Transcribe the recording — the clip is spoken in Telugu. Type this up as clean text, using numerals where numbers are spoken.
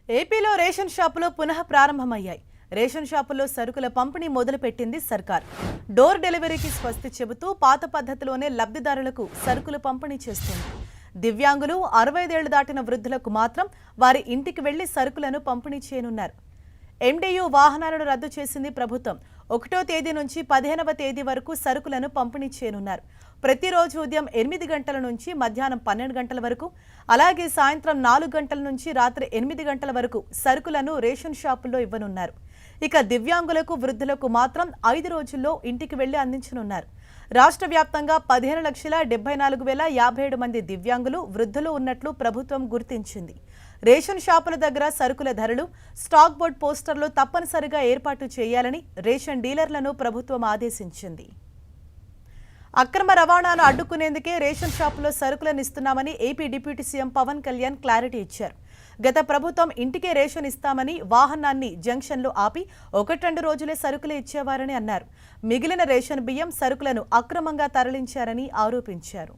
ఏపీలో రేషన్ షాపులు పునః ప్రారంభమయ్యాయి. రేషన్ షాపుల్లో సరుకుల పంపిణీ మొదలుపెట్టింది సర్కార్. డోర్ డెలివరీకి స్వస్తి చెబుతూ పాత పద్ధతిలోనే లబ్ధిదారులకు సరుకులు పంపిణీ చేస్తుంది. దివ్యాంగులు, 65 ఏళ్లు దాటిన వృద్ధులకు మాత్రం వారి ఇంటికి వెళ్లి సరుకులను పంపిణీ చేయనున్నారు. ఎండియు వాహనాలను రద్దు చేసింది ప్రభుత్వం. 1వ తేదీ నుంచి 15వ తేదీ వరకు సరుకులను పంపిణీ చేయనున్నారు. ప్రతిరోజు ఉదయం 8 గంటల నుంచి మధ్యాహ్నం 12 గంటల వరకు, అలాగే సాయంత్రం 4 గంటల నుంచి రాత్రి 8 గంటల వరకు సరుకులను రేషన్ షాపుల్లో ఇవ్వనున్నారు. ఇక దివ్యాంగులకు, వృద్ధులకు మాత్రం 5 రోజుల్లో ఇంటికి వెళ్లి అందించనున్నారు. రాష్ట్ర వ్యాప్తంగా 15,74,057 మంది దివ్యాంగులు, వృద్ధులు ఉన్నట్లు ప్రభుత్వం గుర్తించింది. రేషన్ షాపుల దగ్గర సరుకుల ధరలు, స్టాక్ బోర్డ్ పోస్టర్లు తప్పనిసరిగా ఏర్పాటు చేయాలని రేషన్ డీలర్లను ప్రభుత్వం ఆదేశించింది. అక్రమ రవాణాను అడ్డుకునేందుకే రేషన్ షాపులో సరుకులను ఇస్తున్నామని AP deputy CM Pawan Kalyan clarity ఇచ్చారు. గత ప్రభుత్వం ఇంటికే రేషన్ ఇస్తామని వాహనాన్ని జంక్షన్లో ఆపి 1-2 రోజులే సరుకులు ఇచ్చేవారని అన్నారు. మిగిలిన రేషన్ బియ్యం, సరుకులను అక్రమంగా తరలించారని ఆరోపించారు.